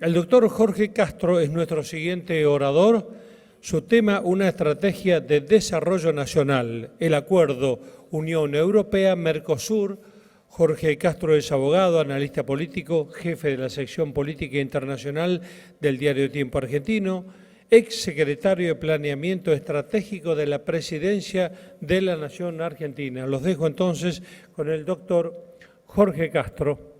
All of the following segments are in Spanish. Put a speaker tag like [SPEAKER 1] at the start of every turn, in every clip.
[SPEAKER 1] El doctor Jorge Castro es nuestro siguiente orador. Su tema, una estrategia de desarrollo nacional, el acuerdo Unión Europea-Mercosur. Jorge Castro es abogado, analista político, jefe de la sección política internacional del diario Tiempo Argentino, ex secretario de Planeamiento Estratégico de la Presidencia de la Nación Argentina. Los dejo entonces con el doctor Jorge Castro.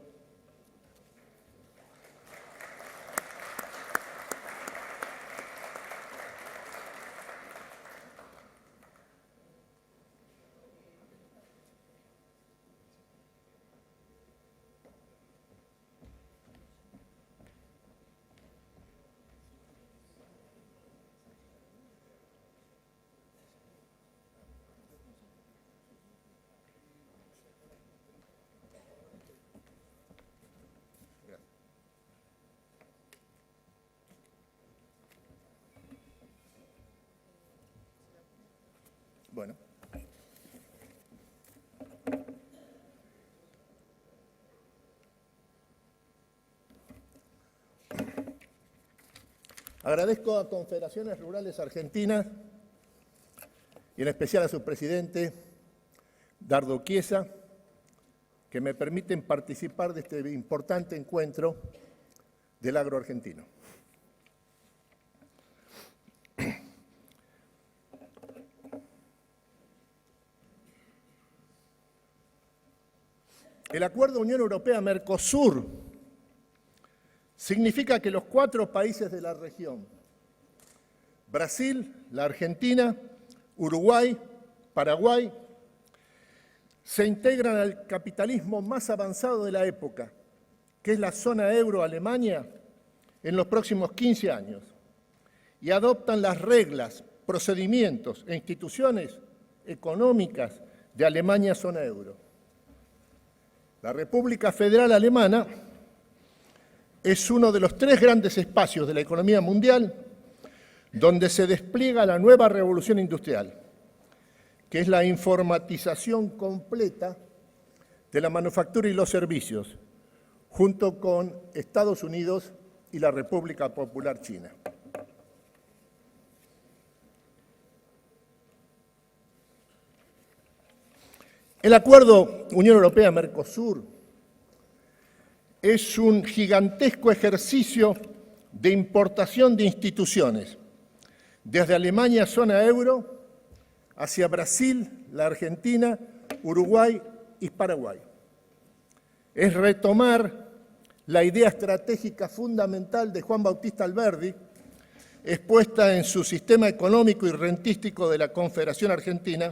[SPEAKER 2] Bueno. Agradezco a Confederaciones Rurales Argentinas y en especial a su presidente, Dardo Chiesa, que me permiten participar de este importante encuentro del agro argentino. El acuerdo Unión Europea-Mercosur significa que los 4 países de la región, Brasil, la Argentina, Uruguay, Paraguay, se integran al capitalismo más avanzado de la época, que es la zona euro Alemania, en los próximos 15 años, y adoptan las reglas, procedimientos e instituciones económicas de Alemania zona euro. La República Federal Alemana es uno de los 3 grandes espacios de la economía mundial donde se despliega la nueva revolución industrial, que es la informatización completa de la manufactura y los servicios, junto con Estados Unidos y la República Popular China. El acuerdo Unión Europea-Mercosur es un gigantesco ejercicio de importación de instituciones, desde Alemania, zona euro, hacia Brasil, la Argentina, Uruguay y Paraguay. Es retomar la idea estratégica fundamental de Juan Bautista Alberdi, expuesta en su sistema económico y rentístico de la Confederación Argentina,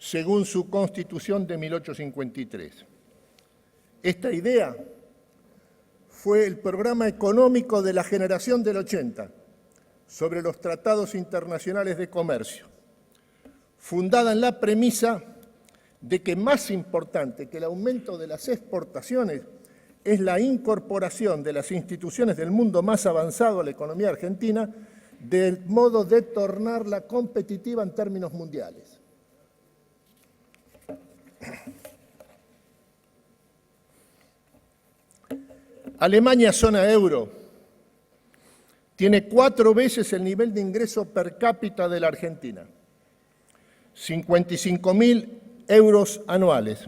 [SPEAKER 2] según su Constitución de 1853. Esta idea fue el programa económico de la generación del 80 sobre los tratados internacionales de comercio, fundada en la premisa de que más importante que el aumento de las exportaciones es la incorporación de las instituciones del mundo más avanzado a la economía argentina, del modo de tornarla competitiva en términos mundiales. Alemania, zona euro, tiene 4 veces el nivel de ingreso per cápita de la Argentina, 55.000 euros anuales,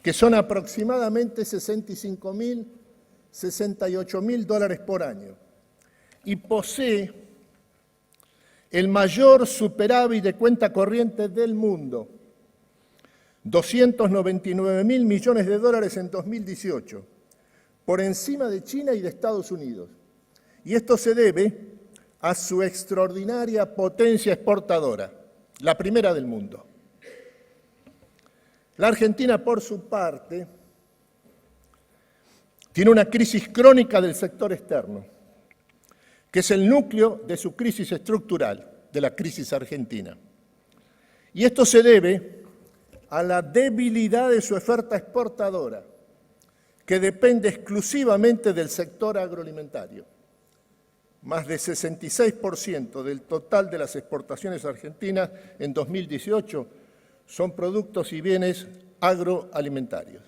[SPEAKER 2] que son aproximadamente 65.000, 68.000 dólares por año, y posee el mayor superávit de cuenta corriente del mundo, 299.000 millones de dólares en 2018, por encima de China y de Estados Unidos. Y esto se debe a su extraordinaria potencia exportadora, la primera del mundo. La Argentina, por su parte, tiene una crisis crónica del sector externo, que es el núcleo de su crisis estructural, de la crisis argentina. Y esto se debe a la debilidad de su oferta exportadora, que depende exclusivamente del sector agroalimentario. Más de 66% del total de las exportaciones argentinas en 2018 son productos y bienes agroalimentarios.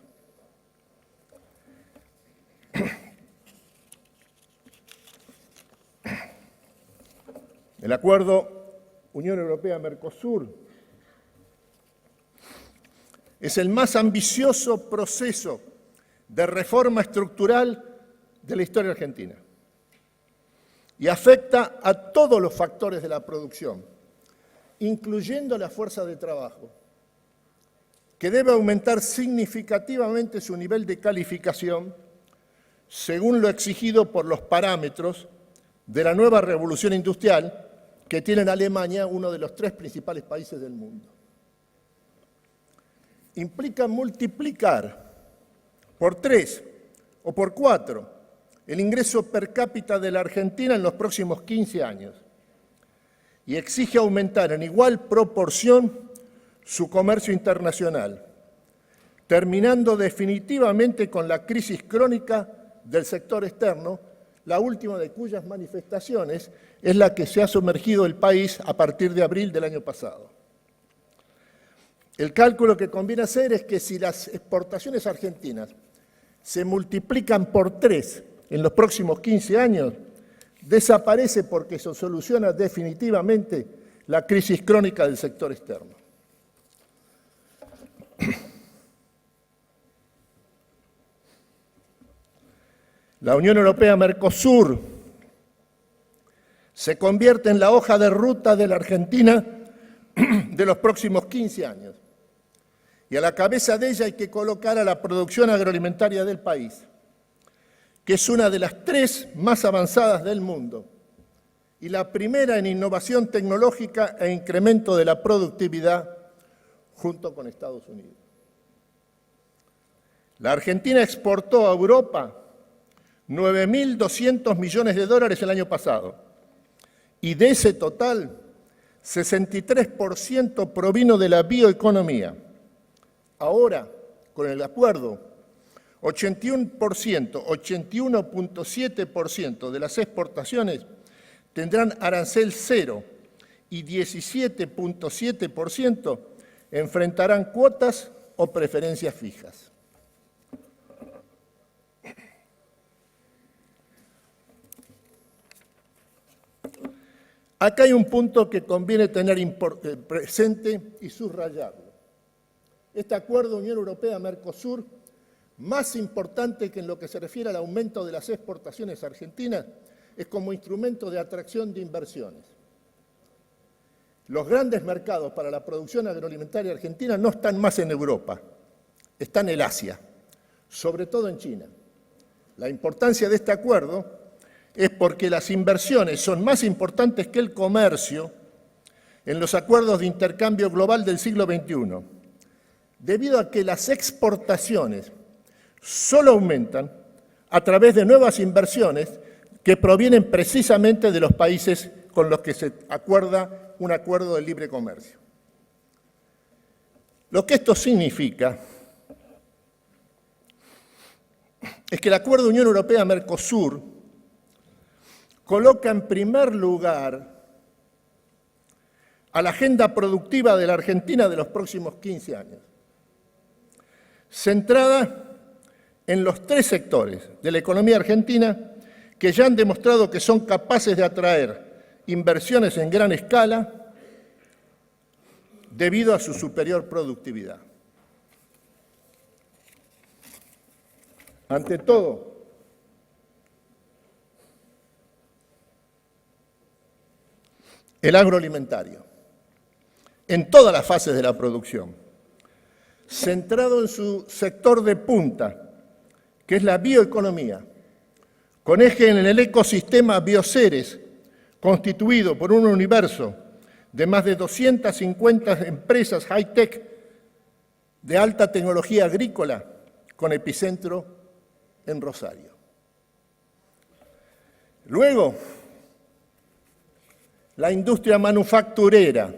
[SPEAKER 2] El acuerdo Unión Europea-Mercosur es el más ambicioso proceso de reforma estructural de la historia argentina y afecta a todos los factores de la producción, incluyendo la fuerza de trabajo, que debe aumentar significativamente su nivel de calificación según lo exigido por los parámetros de la nueva revolución industrial que tiene en Alemania, uno de los 3 principales países del mundo. Implica multiplicar por 3 o por 4 el ingreso per cápita de la Argentina en los próximos 15 años y exige aumentar en igual proporción su comercio internacional, terminando definitivamente con la crisis crónica del sector externo, la última de cuyas manifestaciones es la que se ha sumergido el país a partir de abril del año pasado. El cálculo que conviene hacer es que si las exportaciones argentinas se multiplican por 3 en los próximos 15 años, desaparece porque se soluciona definitivamente la crisis crónica del sector externo. La Unión Europea-Mercosur se convierte en la hoja de ruta de la Argentina de los próximos 15 años. Y a la cabeza de ella hay que colocar a la producción agroalimentaria del país, que es una de las 3 más avanzadas del mundo y la primera en innovación tecnológica e incremento de la productividad junto con Estados Unidos. La Argentina exportó a Europa 9.200 millones de dólares el año pasado y de ese total, 63% provino de la bioeconomía. Ahora, con el acuerdo, 81.7% de las exportaciones tendrán arancel cero y 17.7% enfrentarán cuotas o preferencias fijas. Acá hay un punto que conviene tener presente y subrayarlo. Este acuerdo Unión Europea-Mercosur, más importante que en lo que se refiere al aumento de las exportaciones argentinas, es como instrumento de atracción de inversiones. Los grandes mercados para la producción agroalimentaria argentina no están más en Europa, están en el Asia, sobre todo en China. La importancia de este acuerdo es porque las inversiones son más importantes que el comercio en los acuerdos de intercambio global del siglo XXI, debido a que las exportaciones solo aumentan a través de nuevas inversiones que provienen precisamente de los países con los que se acuerda un acuerdo de libre comercio. Lo que esto significa es que el acuerdo Unión Europea-Mercosur coloca en primer lugar a la agenda productiva de la Argentina de los próximos 15 años, centrada en los 3 sectores de la economía argentina que ya han demostrado que son capaces de atraer inversiones en gran escala debido a su superior productividad. Ante todo, el agroalimentario, en todas las fases de la producción, centrado en su sector de punta, que es la bioeconomía, con eje en el ecosistema Bioceres, constituido por un universo de más de 250 empresas high-tech de alta tecnología agrícola, con epicentro en Rosario. Luego, la industria manufacturera,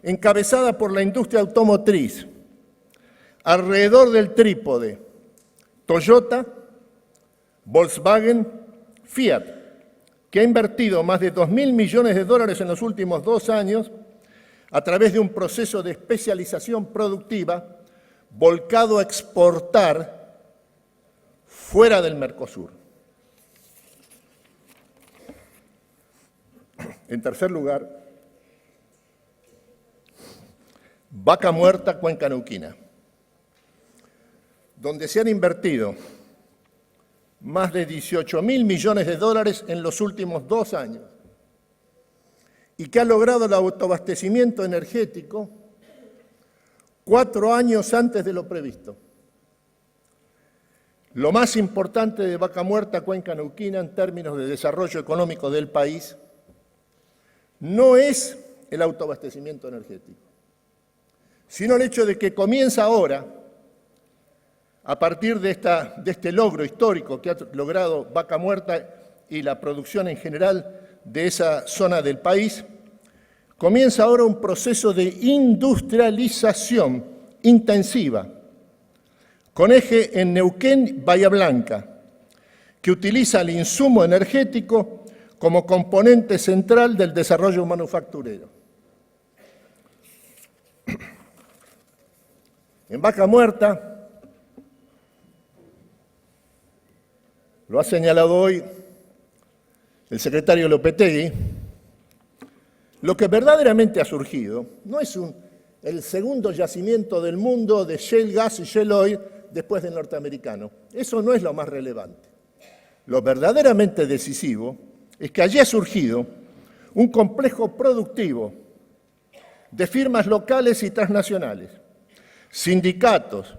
[SPEAKER 2] encabezada por la industria automotriz, alrededor del trípode Toyota, Volkswagen, Fiat, que ha invertido más de 2.000 millones de dólares en los últimos 2 años a través de un proceso de especialización productiva volcado a exportar fuera del Mercosur. En tercer lugar, Vaca Muerta, Cuenca Neuquina, donde se han invertido más de 18.000 millones de dólares en los últimos 2 años y que ha logrado el autoabastecimiento energético 4 años antes de lo previsto. Lo más importante de Vaca Muerta, Cuenca Neuquina, en términos de desarrollo económico del país, no es el autoabastecimiento energético, sino el hecho de que comienza ahora, a partir de este logro histórico que ha logrado Vaca Muerta y la producción en general de esa zona del país, comienza ahora un proceso de industrialización intensiva, con eje en Neuquén, Bahía Blanca, que utiliza el insumo energético como componente central del desarrollo manufacturero. En Vaca Muerta, lo ha señalado hoy el secretario Lopetegui, lo que verdaderamente ha surgido no es el segundo yacimiento del mundo de shale gas y shale oil después del norteamericano. Eso no es lo más relevante. Lo verdaderamente decisivo es que allí ha surgido un complejo productivo de firmas locales y transnacionales, sindicatos,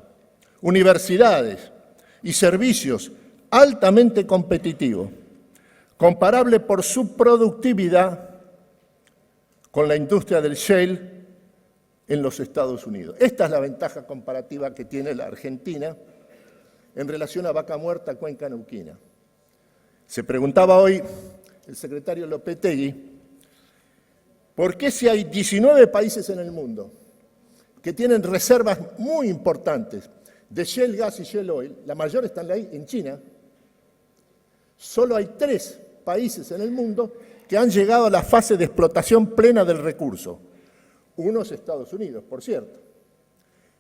[SPEAKER 2] universidades y servicios altamente competitivos, comparable por su productividad con la industria del shale en los Estados Unidos. Esta es la ventaja comparativa que tiene la Argentina en relación a Vaca Muerta, Cuenca Neuquina. Se preguntaba hoy el secretario Lopetegui, ¿por qué si hay 19 países en el mundo que tienen reservas muy importantes de shale gas y shale oil, la mayor está en China, solo hay 3 países en el mundo que han llegado a la fase de explotación plena del recurso? Uno es Estados Unidos, por cierto.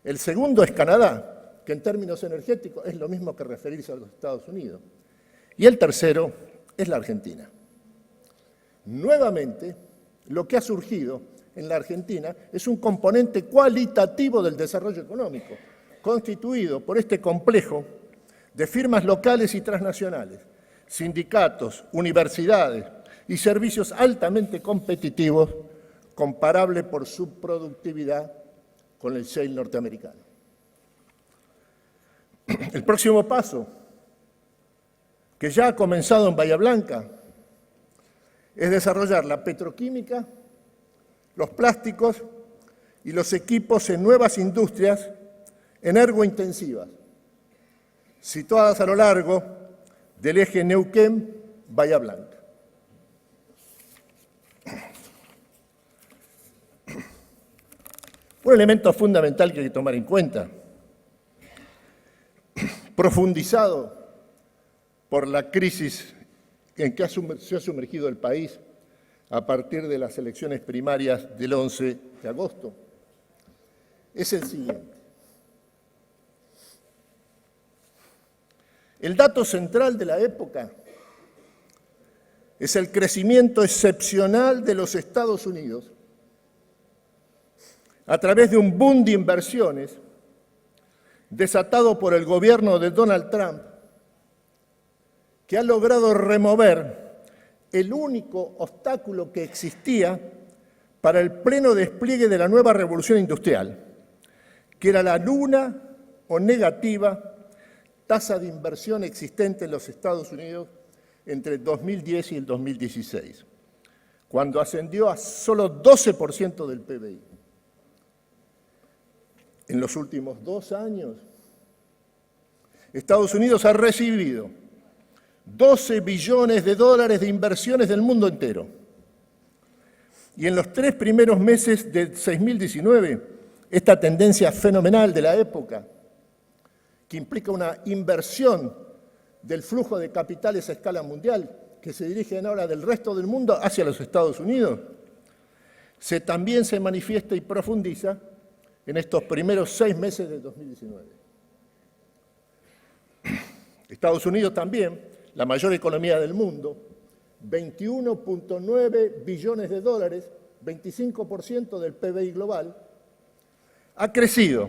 [SPEAKER 2] El segundo es Canadá, que en términos energéticos es lo mismo que referirse a los Estados Unidos. Y el tercero es la Argentina. Nuevamente, lo que ha surgido en la Argentina es un componente cualitativo del desarrollo económico, constituido por este complejo de firmas locales y transnacionales, sindicatos, universidades y servicios altamente competitivos, comparable por su productividad con el shale norteamericano. El próximo paso, que ya ha comenzado en Bahía Blanca, es desarrollar la petroquímica, los plásticos y los equipos en nuevas industrias energointensivas, situadas a lo largo del eje Neuquén-Bahía Blanca. Un elemento fundamental que hay que tomar en cuenta, profundizado por la crisis en que se ha sumergido el país a partir de las elecciones primarias del 11 de agosto, es el siguiente. El dato central de la época es el crecimiento excepcional de los Estados Unidos a través de un boom de inversiones desatado por el gobierno de Donald Trump, que ha logrado remover el único obstáculo que existía para el pleno despliegue de la nueva revolución industrial, que era la nula o negativa tasa de inversión existente en los Estados Unidos entre el 2010 y el 2016, cuando ascendió a solo 12% del PBI. En los últimos 2 años, Estados Unidos ha recibido 12 billones de dólares de inversiones del mundo entero. Y en los 3 primeros meses de 2019, esta tendencia fenomenal de la época, que implica una inversión del flujo de capitales a escala mundial, que se dirigen ahora del resto del mundo hacia los Estados Unidos, también se manifiesta y profundiza en estos primeros 6 meses de 2019. Estados Unidos también, la mayor economía del mundo, 21.9 billones de dólares, 25% del PBI global, ha crecido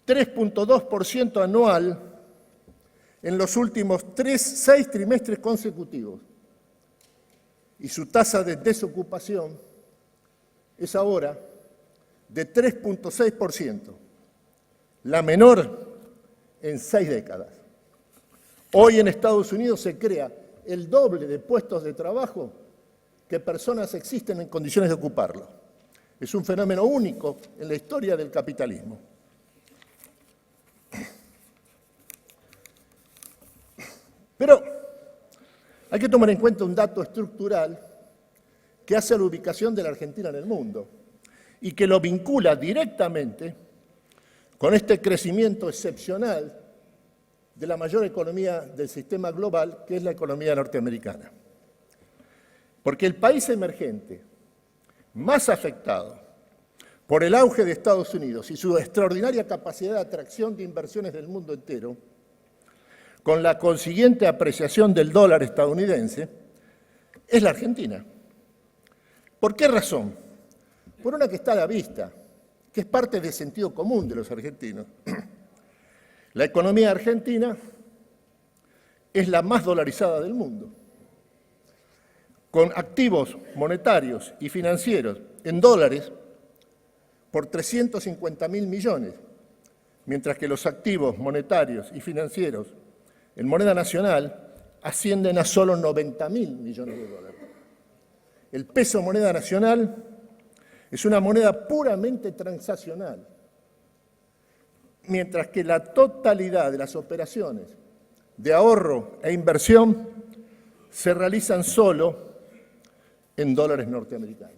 [SPEAKER 2] 3.2% anual en los últimos 6 trimestres consecutivos. Y su tasa de desocupación es ahora de 3.6%, la menor en 6 décadas. Hoy en Estados Unidos se crea el doble de puestos de trabajo que personas existen en condiciones de ocuparlo. Es un fenómeno único en la historia del capitalismo. Pero hay que tomar en cuenta un dato estructural que hace a la ubicación de la Argentina en el mundo y que lo vincula directamente con este crecimiento excepcional de la mayor economía del sistema global, que es la economía norteamericana. Porque el país emergente más afectado por el auge de Estados Unidos y su extraordinaria capacidad de atracción de inversiones del mundo entero, con la consiguiente apreciación del dólar estadounidense, es la Argentina. ¿Por qué razón? Por una que está a la vista, que es parte del sentido común de los argentinos. La economía argentina es la más dolarizada del mundo, con activos monetarios y financieros en dólares por 350.000 millones, mientras que los activos monetarios y financieros en moneda nacional ascienden a solo 90.000 millones de dólares. El peso moneda nacional es una moneda puramente transaccional, mientras que la totalidad de las operaciones de ahorro e inversión se realizan solo en dólares norteamericanos.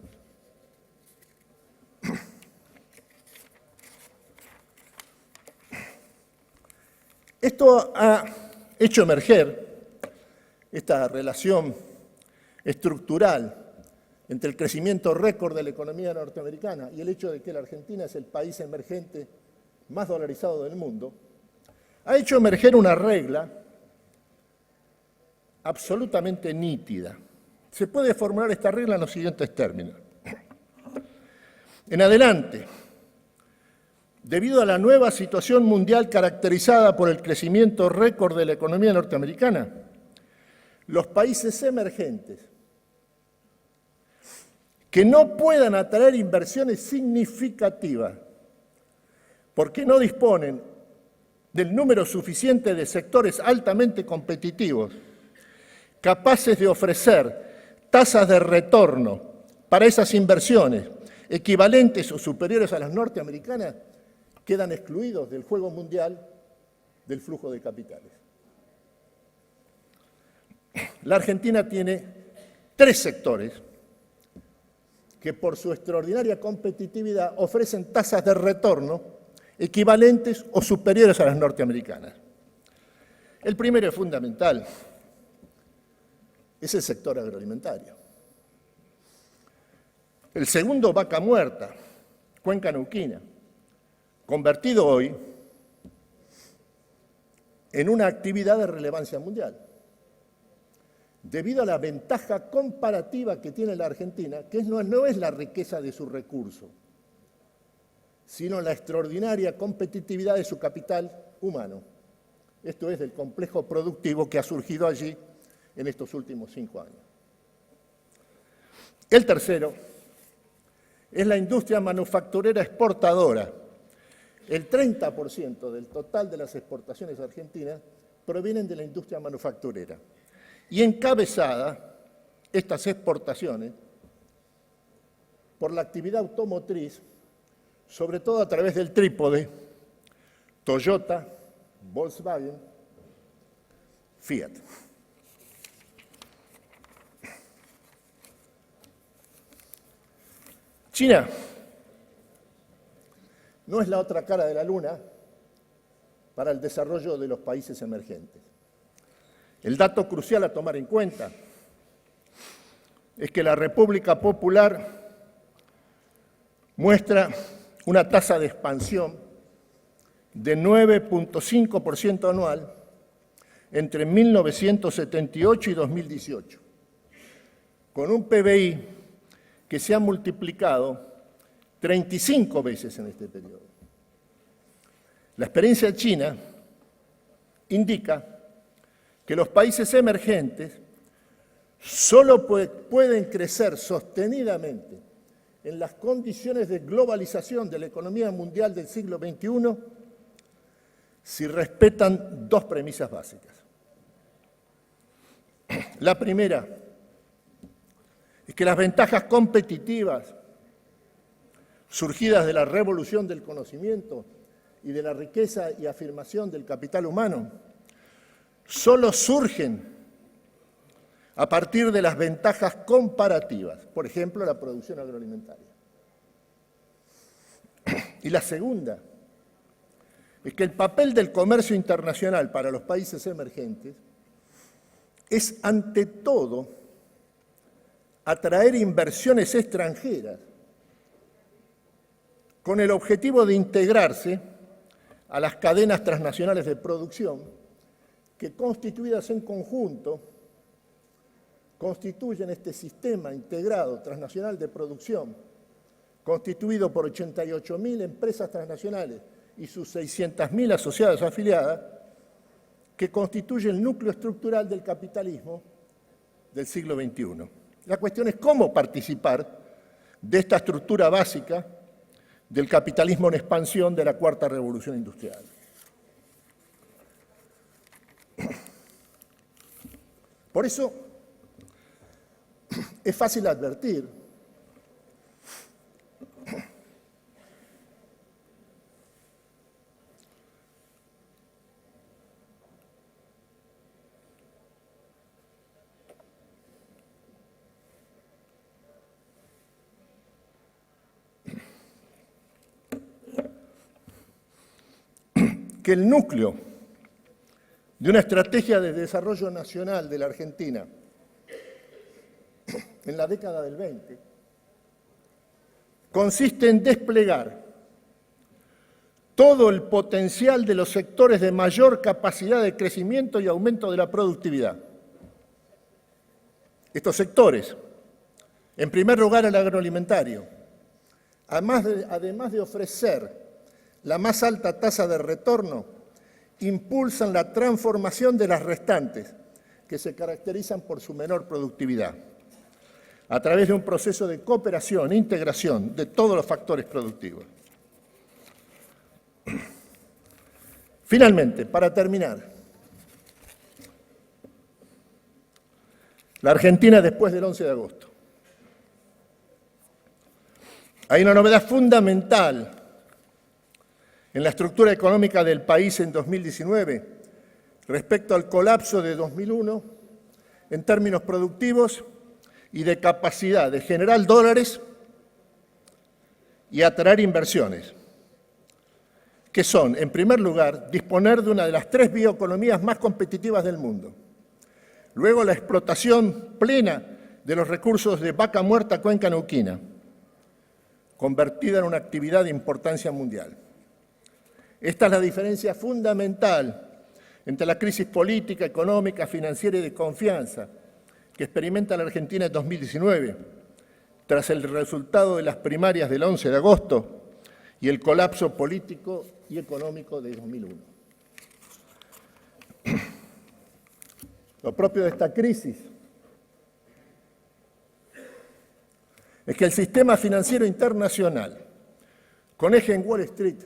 [SPEAKER 2] Esto ha hecho emerger esta relación estructural entre el crecimiento récord de la economía norteamericana y el hecho de que la Argentina es el país emergente más dolarizado del mundo, ha hecho emerger una regla absolutamente nítida. Se puede formular esta regla en los siguientes términos. En adelante, debido a la nueva situación mundial caracterizada por el crecimiento récord de la economía norteamericana, los países emergentes que no puedan atraer inversiones significativas porque no disponen del número suficiente de sectores altamente competitivos, capaces de ofrecer tasas de retorno para esas inversiones equivalentes o superiores a las norteamericanas, quedan excluidos del juego mundial del flujo de capitales. La Argentina tiene 3 sectores que por su extraordinaria competitividad ofrecen tasas de retorno equivalentes o superiores a las norteamericanas. El primero es fundamental, es el sector agroalimentario. El segundo, vaca muerta, cuenca neuquina, convertido hoy en una actividad de relevancia mundial, debido a la ventaja comparativa que tiene la Argentina, que no es la riqueza de su recurso, sino la extraordinaria competitividad de su capital humano. Esto es, del complejo productivo que ha surgido allí en estos últimos 5 años. El tercero es la industria manufacturera exportadora. El 30% del total de las exportaciones argentinas provienen de la industria manufacturera. Y encabezada estas exportaciones por la actividad automotriz, sobre todo a través del trípode Toyota, Volkswagen, Fiat. China no es la otra cara de la luna para el desarrollo de los países emergentes. El dato crucial a tomar en cuenta es que la República Popular muestra una tasa de expansión de 9.5% anual entre 1978 y 2018. con un PBI que se ha multiplicado 35 veces en este periodo. La experiencia china indica que los países emergentes solo pueden crecer sostenidamente en las condiciones de globalización de la economía mundial del siglo XXI si respetan dos premisas básicas. La primera es que las ventajas competitivas surgidas de la revolución del conocimiento y de la riqueza y afirmación del capital humano solo surgen a partir de las ventajas comparativas, por ejemplo, la producción agroalimentaria. Y la segunda es que el papel del comercio internacional para los países emergentes es, ante todo, atraer inversiones extranjeras con el objetivo de integrarse a las cadenas transnacionales de producción que, constituidas en conjunto, constituyen este sistema integrado transnacional de producción, constituido por 88.000 empresas transnacionales y sus 600.000 asociadas o afiliadas, que constituye el núcleo estructural del capitalismo del siglo XXI. La cuestión es cómo participar de esta estructura básica del capitalismo en expansión de la Cuarta Revolución Industrial. Por eso, es fácil advertir que el núcleo de una estrategia de desarrollo nacional de la Argentina en la década del 20 consiste en desplegar todo el potencial de los sectores de mayor capacidad de crecimiento y aumento de la productividad. Estos sectores, en primer lugar el agroalimentario, además de ofrecer la más alta tasa de retorno, impulsan la transformación de las restantes, que se caracterizan por su menor productividad, a través de un proceso de cooperación e integración de todos los factores productivos. Finalmente, para terminar, la Argentina después del 11 de agosto. Hay una novedad fundamental en la estructura económica del país en 2019 respecto al colapso de 2001 en términos productivos y de capacidad de generar dólares y atraer inversiones, que son, en primer lugar, disponer de una de las 3 bioeconomías más competitivas del mundo. Luego, la explotación plena de los recursos de Vaca Muerta, Cuenca Neuquina, convertida en una actividad de importancia mundial. Esta es la diferencia fundamental entre la crisis política, económica, financiera y de confianza que experimenta la Argentina en 2019, tras el resultado de las primarias del 11 de agosto y el colapso político y económico de 2001. Lo propio de esta crisis es que el sistema financiero internacional, con eje en Wall Street,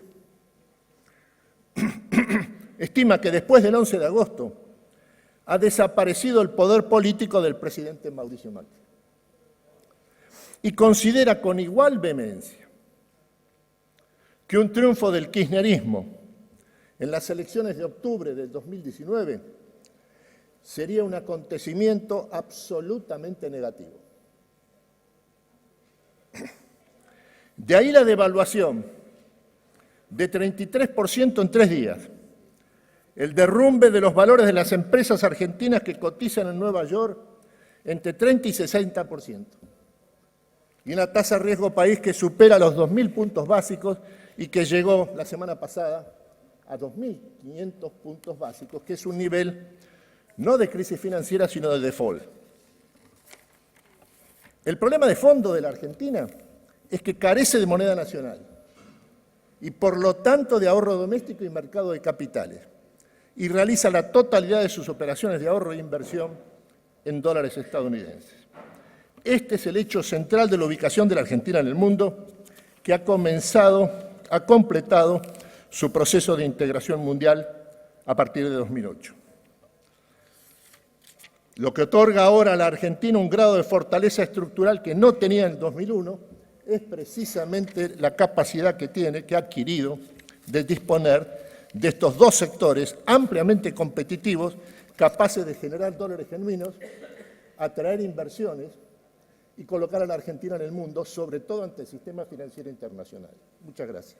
[SPEAKER 2] estima que después del 11 de agosto ha desaparecido el poder político del presidente Mauricio Macri y considera con igual vehemencia que un triunfo del kirchnerismo en las elecciones de octubre del 2019 sería un acontecimiento absolutamente negativo. De ahí la devaluación de 33% en 3 días, el derrumbe de los valores de las empresas argentinas que cotizan en Nueva York entre 30 y 60%, y una tasa de riesgo país que supera los 2.000 puntos básicos y que llegó la semana pasada a 2.500 puntos básicos, que es un nivel no de crisis financiera, sino de default. El problema de fondo de la Argentina es que carece de moneda nacional y por lo tanto de ahorro doméstico y mercado de capitales, y realiza la totalidad de sus operaciones de ahorro e inversión en dólares estadounidenses. Este es el hecho central de la ubicación de la Argentina en el mundo, que ha completado su proceso de integración mundial a partir de 2008. Lo que otorga ahora a la Argentina un grado de fortaleza estructural que no tenía en el 2001 es precisamente la capacidad que ha adquirido de disponer de estos dos sectores ampliamente competitivos, capaces de generar dólares genuinos, atraer inversiones y colocar a la Argentina en el mundo, sobre todo ante el sistema financiero internacional. Muchas gracias.